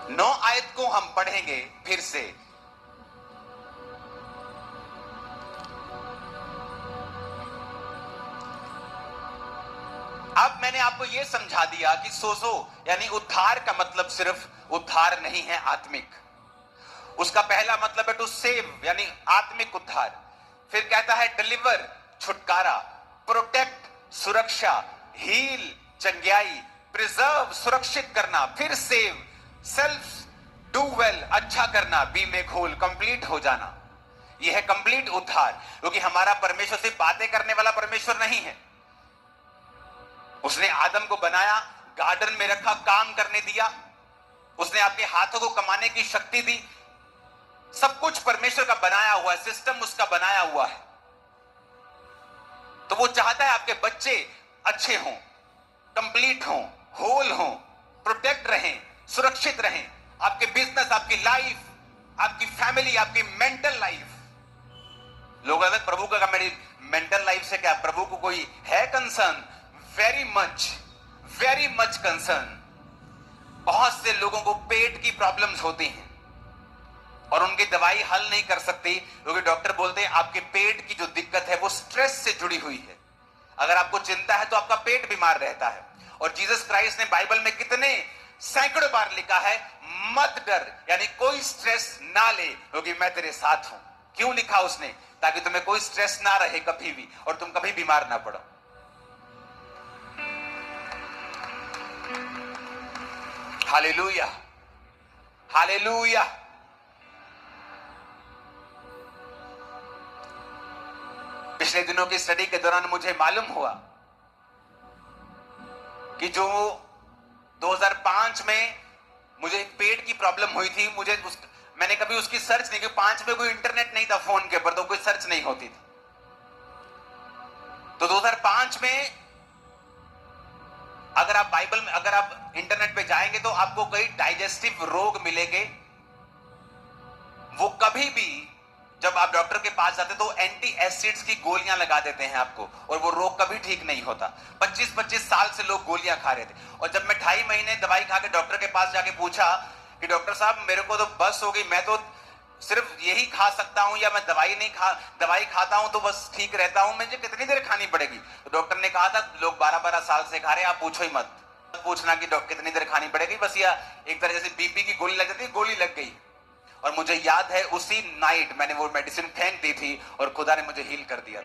9 आयत को हम पढ़ेंगे फिर से। अब मैंने आपको यह समझा दिया कि सोजो यानी उद्धार का मतलब सिर्फ उद्धार नहीं है आत्मिक। उसका पहला मतलब है टू सेव यानी आत्मिक उद्धार। फिर कहता है डिलीवर छुटकारा, प्रोटेक्ट सुरक्षा, हील चंगियाई, प्रिजर्व सुरक्षित करना, फिर सेव सेल्फ डू वेल अच्छा करना, बी में खोल कंप्लीट हो जाना। यह है कंप्लीट उद्धार। क्योंकि हमारा परमेश्वर सिर्फ बातें करने वाला परमेश्वर नहीं है। उसने आदम को बनाया, गार्डन में रखा, काम करने दिया, उसने आपके हाथों को कमाने की शक्ति दी। सब कुछ परमेश्वर का बनाया हुआ है, सिस्टम उसका बनाया हुआ है। तो वो चाहता है आपके बच्चे अच्छे हों, कंप्लीट हों, होल हों, प्रोटेक्ट रहें, सुरक्षित रहें। आपके बिजनेस, आपकी लाइफ, आपकी फैमिली, आपकी मेंटल लाइफ। लोग अलग प्रभु का मेरी मेंटल लाइफ से क्या, प्रभु को कोई है कंसर्न? Very much concern. बहुत से लोगों को पेट की प्रॉब्लम्स होती हैं और उनकी दवाई हल नहीं कर सकती, क्योंकि डॉक्टर बोलते हैं आपके पेट की जो दिक्कत है वो स्ट्रेस से जुड़ी हुई है। अगर आपको चिंता है तो आपका पेट बीमार रहता है। और जीसस क्राइस्ट ने बाइबल में कितने सैकड़ों बार लिखा है, मत डर, यानी कोई स्ट्रेस ना ले क्योंकि मैं तेरे साथ हूं। क्यों लिखा उसने? ताकि तुम्हें कोई स्ट्रेस ना रहे कभी भी और तुम कभी बीमार ना पड़ो। Hallelujah, hallelujah. पिछले दिनों की स्टडी के दौरान मुझे मालूम हुआ कि जो 2005 में मुझे पेट की प्रॉब्लम हुई थी, मैंने कभी उसकी सर्च नहीं की। 5 में कोई इंटरनेट नहीं था फोन के ऊपर, तो कोई सर्च नहीं होती थी। तो 2005 में अगर आप बाइबल में, अगर आप इंटरनेट पे जाएंगे तो आपको कई डाइजेस्टिव रोग मिलेंगे। वो कभी भी जब आप डॉक्टर के पास जाते तो एंटी एसिड्स की गोलियां लगा देते हैं आपको, और वो रोग कभी ठीक नहीं होता। 25-25 साल से लोग गोलियां खा रहे थे। और जब मैं 2.5 महीने दवाई खा के डॉक्टर के पास जाके पूछा कि डॉक्टर साहब मेरे को तो बस हो गई, मैं तो सिर्फ यही खा सकता हूं, या मैं दवाई खाता हूं तो बस ठीक रहता हूं, मुझे कितनी देर खानी पड़ेगी? तो डॉक्टर ने कहा था लोग 12-12 साल से खा रहे हैं, आप पूछो ही मत। पूछना कि कितनी देर खानी पड़ेगी, बस या एक तरह से बीपी की गोली लग जाती, गोली लग गई। और मुझे याद है उसी नाइट मैंने वो मेडिसिन फेंक दी थी और खुदा ने मुझे हील कर दिया।